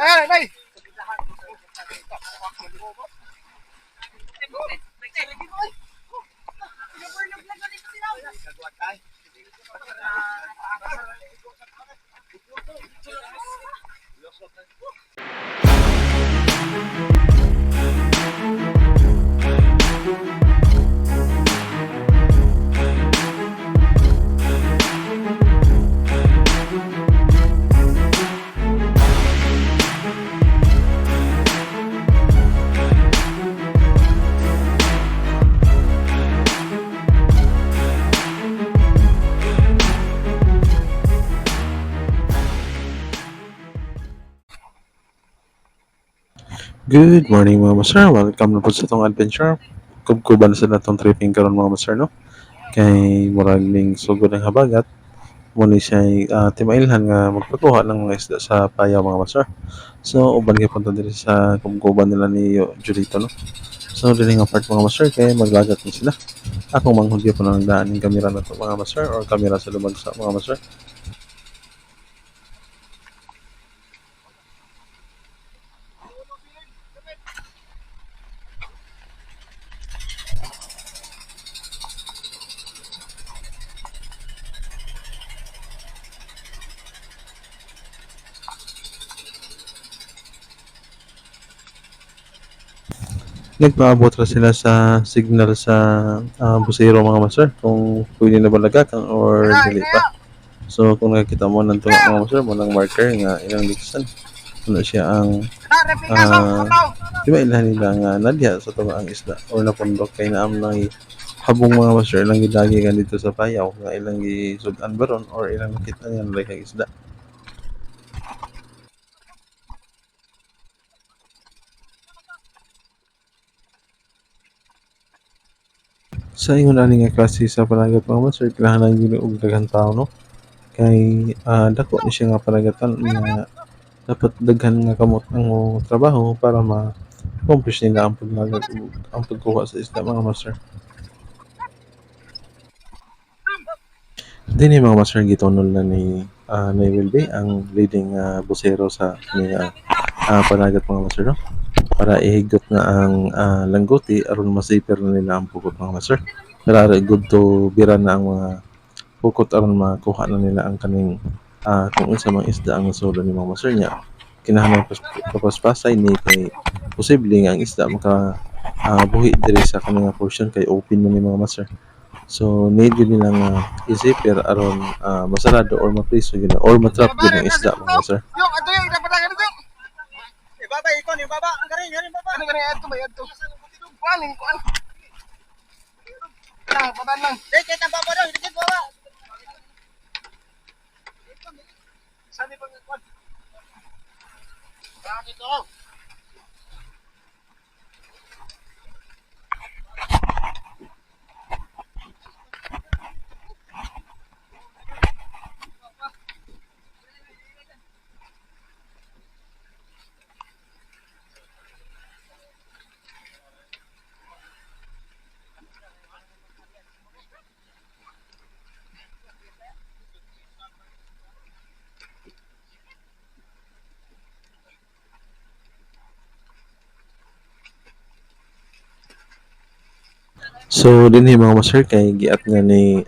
Ay, ay. Good morning mga master. Welcome na po sa itong adventure. Kubkuban sa natong tripping karon mga master no. Kay murag ning sugod ng habagat. Muna siya timailhan nga magpakuha ng mga isda sa payaw mga master. So uban kay punta diri sa kubkuban nila ni Julito no. So dili nga part mga master kay maglagat ni sila. Akong manghudyo po ng daan ng kamera na to mga master or kamera sa lumag sa mga master. Nagpaabot ra sila sa signal sa busero mga master kung pwede na ba lagakan or dili pa. So kung nakikita mo ng tunga mga master mo ng marker nga ilang likisan. Ano siya ang di ba ilahan nila nga nadya sa tunga ang isda or napundok kay naam nang habong mga master ilang gidagi kan dito sa payaw nga ilang gisudan baron or ilang nakita nga nalay kag isda. Sa ingon ani nga klase sa panagat mga master kinahanglan gyud og daghang tao no kay dako ni siya nga panagatan nga dapat daghan nga kamot ang trabaho para ma-accomplish nila ang paglagat ug ang pagkuha sa isda mga master. Dinhi mga master gitunol na ni Wilby ang leading busero sa kini panagat mga master no para ihigot nga ang langguti aron ma-safer na nila ang pukot mga master. Para good to bira na ang mga pukot aron makuha na nila ang kaning kung unsa mang isda ang nasudlan ni mga master niya. Kinahanglan papaspasay ni kay posible nga ang isda maka buhi diri sa kanang portion kay open man ni mga master. So need yun nilang i-zipper aron masarado or mapriso yun or matrap yun ang isda mga master. Yung ato yung dapat agad ito. Ibaba ikon, ibaba. Ang garing baba. Ano garing ato ba ato? Kuanin, kuan. Baba lang. Dek, kita baba daw, dikit baba. Sabi pa kuan. Bakit ito? So dinhi mga master kay giat nga ni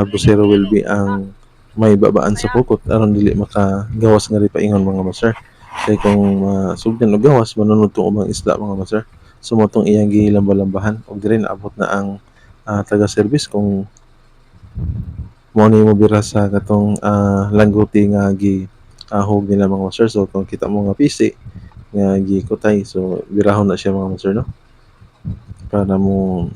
Busero will be ang may babaan sa pukot aron dili makagawas nga ri paingon mga master. Kay kung sugdan og gawas manunod tong ubang isda mga master. So mo tong iyang gilambalambahan og diri naabot na ang taga-service kung mo ni mo bira sa katong langguti nga hug nila mga master. So kung kita mo nga pisi nga gikutay so birahon na siya mga master no para mo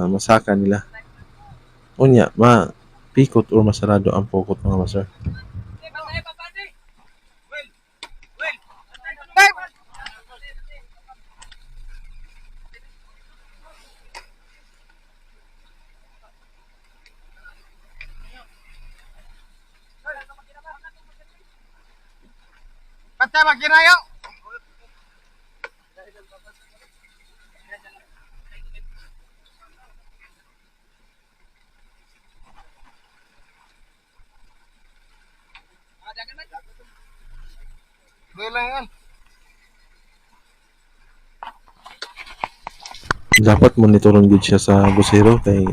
masaka nila unya mapikot or masarado ang pokot mga master. Kata ba kinayo? lang yan. Dapat monitoron gud siya sa busero kay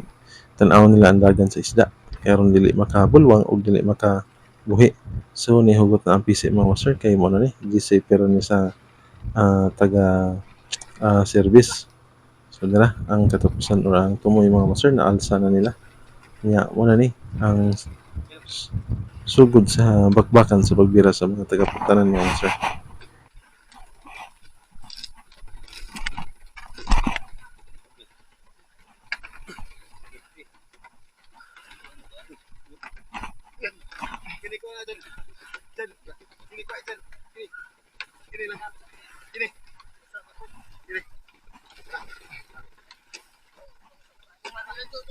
tan-awon nila ang dagan sa isda aron dili makabulwang o dili makabuhi. So nihugot na ang PC mga master kay mo na ni gisay pero ni sa taga service. So dira ang katapusan or ang tumoy mga master na alsa na nila. Nya mo na ni ang sugod sa bakbakan sa pagbira sa mga taga-putanan mga master. Kini ko na dyan. Dyan. Kini ko dyan. Kini. Kini lang. Kini. Kini.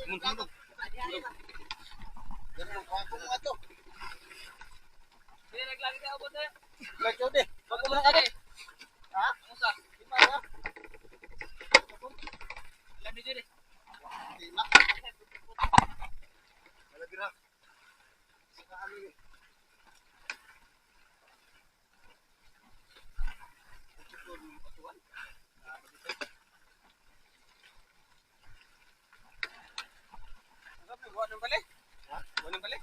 Muntunog. Ganun ko ako mga to. Kini naglagi ka abot eh. Lagi ko de. Bago mo na ka de. Ha? Musa. Lima na. Lami diri. Lima. Lagi ra. Sa amin. Buwan balik? Ha? Buwan balik?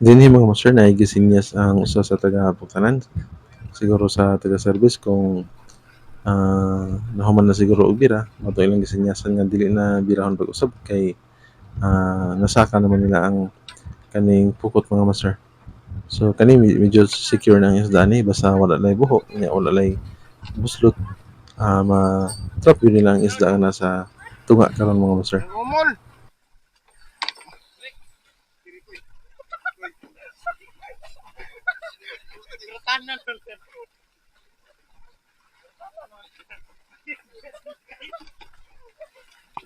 Dinhi mga master na gisinyas ang usa sa taga-putanan siguro sa taga-service kung nahuman na siguro og bira mato ilang gisinyasan nga dili na birahon pag-usab kay nasaka naman nila ang kaning pukot mga master. So kani medyo secure na ang isda ni basta wala lay buho nya wala lay buslot ma-trap yun nila ang isda nga nasa tunga karon mga master. Umol. Tanan.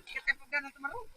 Kita pagana tumaro.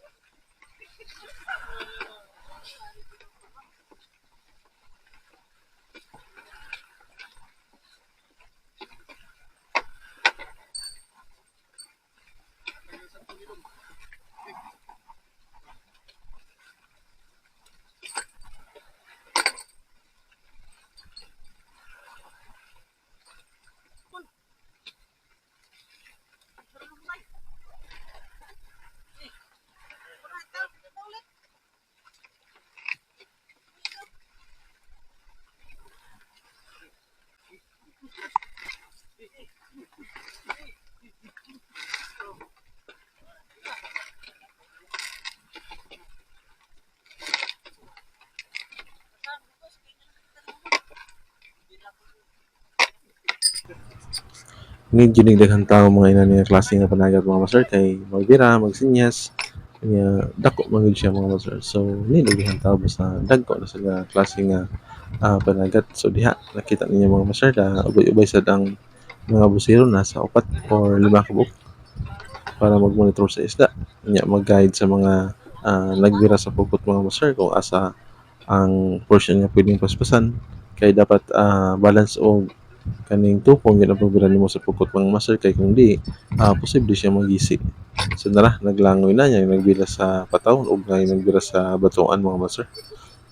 Need yun daghang tao mga ina nga klase nga panagat mga master kay magbira magsinyas kanya dako man gud siya mga master. So need daghang tao basta dagko na sila klase nga panagat. So diha nakita ninyo mga master da ubay-ubay sad ang mga busiro nasa 4 or 5 ka para mag-monitor sa isda. Nya mag-guide sa mga nagbira sa pupot mga master kung asa ang portion niya pwedeng paspasan kay dapat balance o kaning tupong yun ang pagbira nimo sa pupot mga master kay kung di posible siya magisi. So nara naglangoy na niya nagbira sa patawon ug nagbira sa batuan mga master.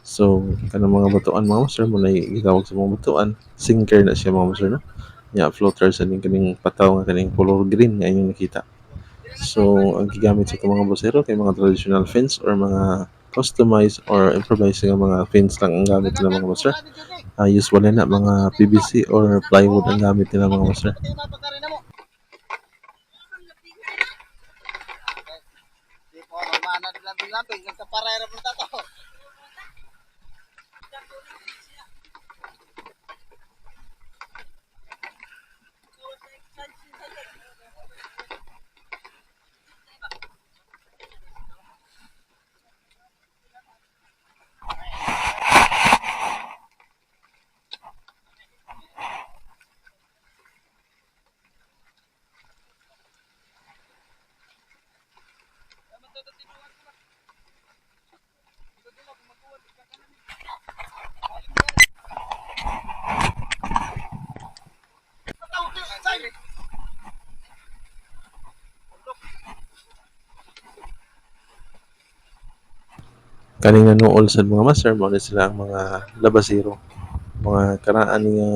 So kanang mga batuan mga master mo na gitawag sa mga batuan sinker na siya mga master no. Nya floater sa kaning pataw nga kaning color green nga inyong nakita. So, ang gigamit sa itong mga busero kay mga traditional fins or mga customized or improvised nga mga fins lang ang gamit nila mga master. Usually na mga PVC or plywood ang gamit nila mga master. Di ko mana dilamping sa paray ra punta to. Kaning nanuol sa mga master mo na sila ang mga labasiro, mga karaan nga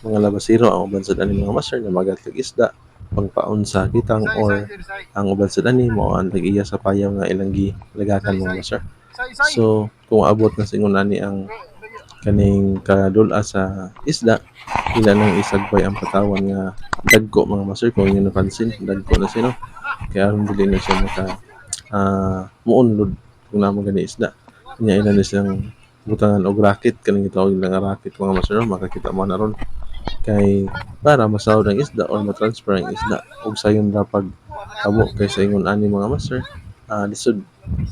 mga labasiro ang uban sa ani mga master na magatlag isda pangpaon sa kitang Isay, isay, or sir, isay. ang uban sa ani mo ang nag-iya sa payaw nga ilang Isay, gilagakan mga isay. master. Isay, isay. So kung abot na sa ingon ani ang kaning kadul-a sa isda, ila nang isagbay ang patawan nga dagko mga master kung inyo napansin dagko na sino kaya aron dili na siya muunlod kung namo gani isda nya ina na siyang butangan og racket kaning gitawag nila nga racket mga master no? Makakita mo na ron kay para masahod ang isda or matransfer ang isda ug sayon ra pag abo kay sa ingon ani mga master lisod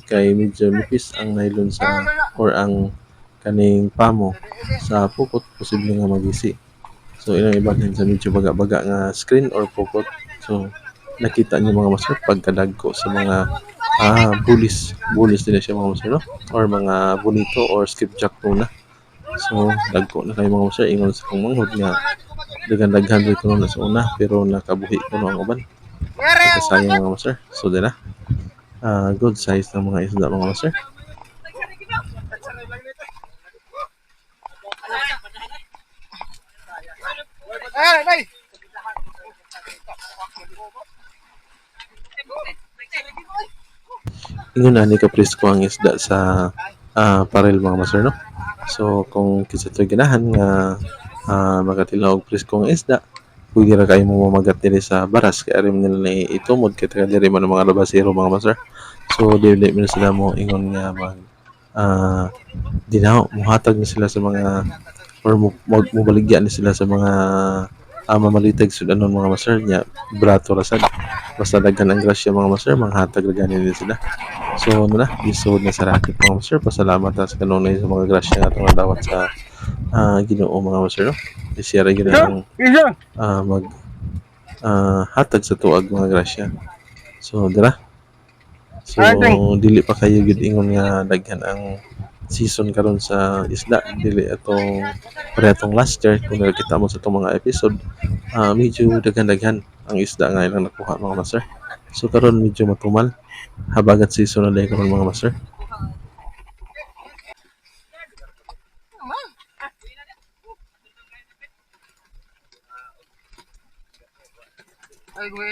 kay medyo nipis ang nylon sa or ang kaning pamo sa pukot posible nga magisi. So ilang ibahin sa medyo baga-baga nga screen or pukot. So nakita niyo mga master pagkadagko sa mga bulis din siya mga master no? Or mga bonito or skipjack tuna. So dagko na kayo mga master ingon sa kong manghod nga daghan-daghan rin ko na sa una pero nakabuhi ko no ang uban. Pagkasayang mga master. So dila good size ng mga isda mga master. Ay, ay. Ingon ani ka presko ang isda sa parel mga master no. So kung kinsa to'y ganahan nga makatilaw og presko nga isda, pwede ra kayo mo mamagat diri sa baras kay ari man nila na itumod kay taga diri man ang mga labasero mga master. So dili man sila mo ingon nga mag ah, dinaw muhatag na sila sa mga or mobaligya ni sila sa mga mamalitag sud anon mga master nya brato ra sad basta daghan ang grasya mga master manghatag ra gani din sila. So ano na, gisod na sa racket mga master. Pasalamat sa kanunay sa mga grasya nga itong dawat sa Ginoo mga master. No? Siya rin ang mag hatag sa tuag mga grasya. So dira. So dili pa kayo gid ingon nga daghan ang season karon sa isda dili atong paretong last year kung nakita mo sa itong mga episode medyo daghan-daghan ang isda nga ilang nakuha mga master. So karon medyo matumal habagat season na dahil karon mga master. Ay, gue,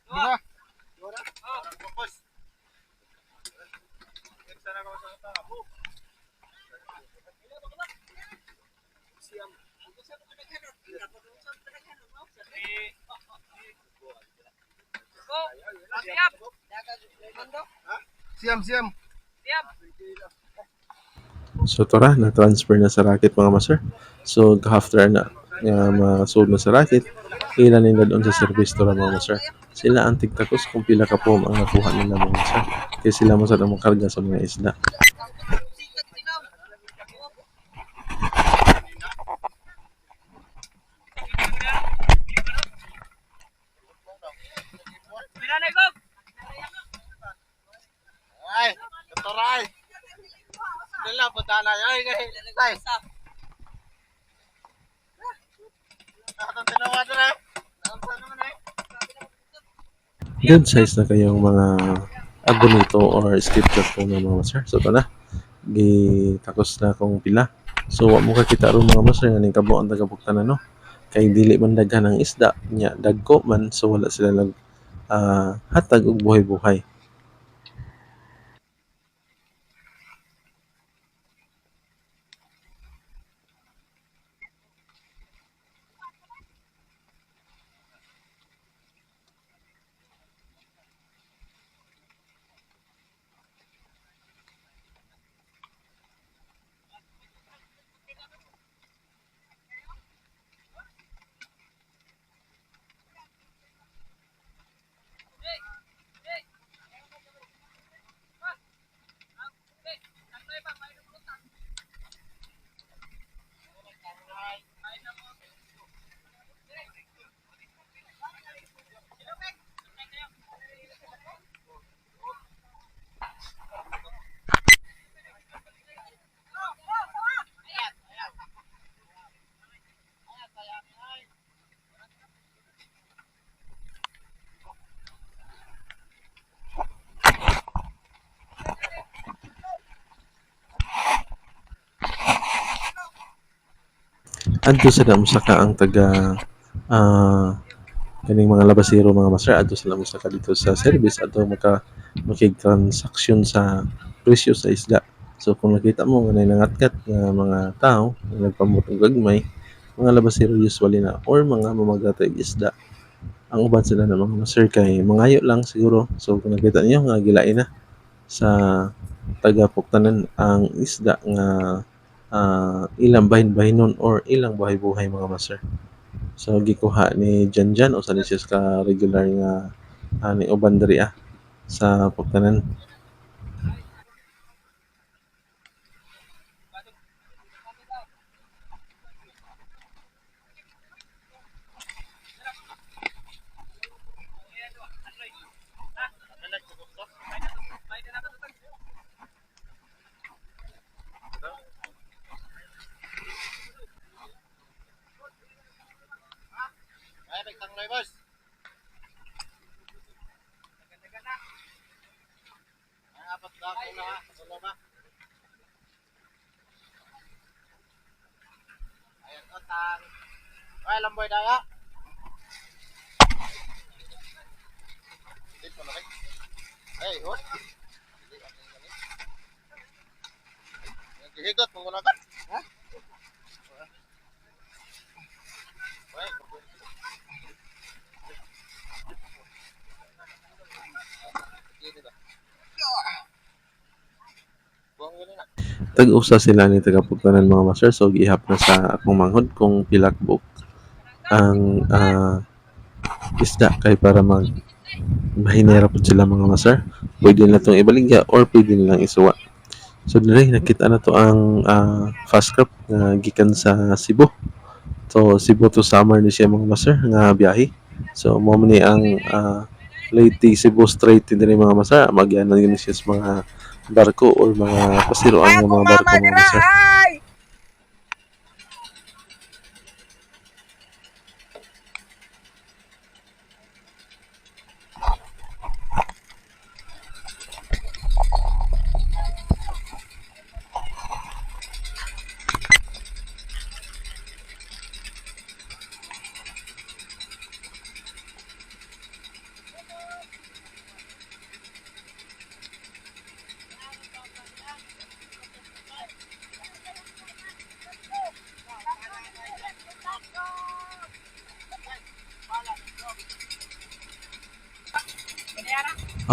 Bisa? Siam, siam. So tara, na-transfer na sa racket mga master. So after na nga ma-sold na sa racket, ilan nila doon sa service to mga master. Sila ang tigtakos kung pila ka po ang nakuha nila mga master. Kaya sila mo sa damang karga sa mga isda. Ay, doktor ay. Dala punta na ay ay. Atong tinawa na. Good size na kayong mga abonito or skipjack po ng mga master. So ito na, gitakos na kung pila. So wa mo kakita ron mga master nga ning kabo ang tagabuktanan no. Kay dili man daghan ang isda nya dagko man so wala sila nag hatag og buhay-buhay. adto sila mosaka ang taga kaning mga labasero mga master adto sila mosaka dito sa service adto makig-transaksyon sa presyo sa isda. So kung nakita mo nga nangatkat nga mga tao nga nagpamot og gagmay, mga labasero usually na or mga mamagatay isda. Ang uban sila na mga master kay mangayo lang siguro. So kung nakita niyo nga gilain na sa taga-puktanan ang isda nga ilang bahin-bahinon or ilang buhay-buhay mga master. So gikuha ni Janjan o sa ni siya ka regular nga ni uban diri sa pagtanan. Ay, nagtangloy, boss. Ay, apat na ako na ha. Wala ba? Ayan, utang. Ay, lamboy daya. Dito na rin. Ay, hot. Higot, menggunakan. Ha? Ay, dito ba? Buang yun na. Tag-usa sila ni taga-puktanan mga master. So gihap na sa akong manghod kung pilakbok ang isda kay para mahinera po sila mga master. Pwede na itong ibaligya or pwede nilang isuwa. So dili nakita na to ang fast crop nga gikan sa Cebu. So Cebu to Samar ni siya mga master nga biyahe. So mo ni ang Leyte Cebu Strait diri mga master. Magyan na yun siya sa mga barko or mga pasiroan ng mga barko mga master.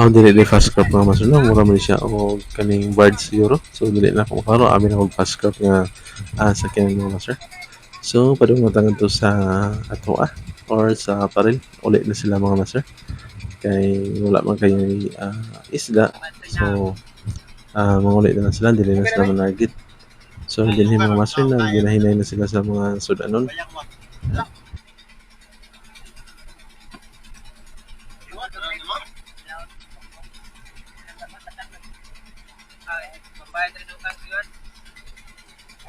Dili ni fast crop nga master no, mura man siya o kaning bird siguro. So dili na ko makaro amin ako fast crop nga sa kaning mga master. So padungatan to sa ato or sa paril uli na sila mga master. Kay wala man kayo isda. So manguli na lang sila, dili na sila manarget. So dinhi mga master na ginahinay na sila sa mga sudanon. Bayang mo. Iwan, ano mo?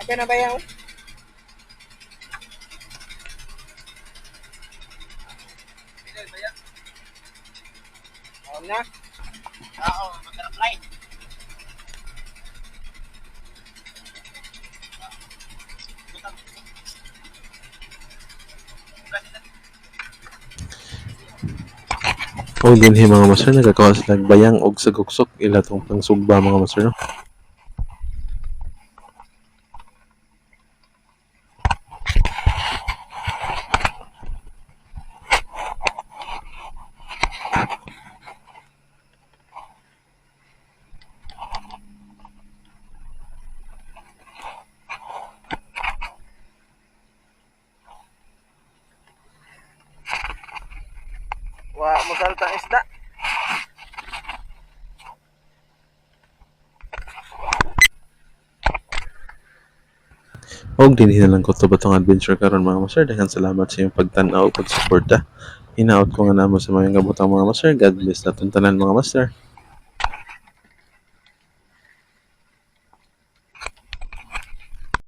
Ada na ba yan? Oo na. Oo, mag-apply. O dinhi mga master nagkakawa sila bayang og saguksok ila tong pangsugba mga master no. Wa mo salta isda. Og dinhi na lang ko to batong adventure karon mga master. Daghan salamat sa inyong pagtan-aw ug pagsuporta. Hinaot ko nga namo sa mga kabutang mga master. God bless naton tanan mga master.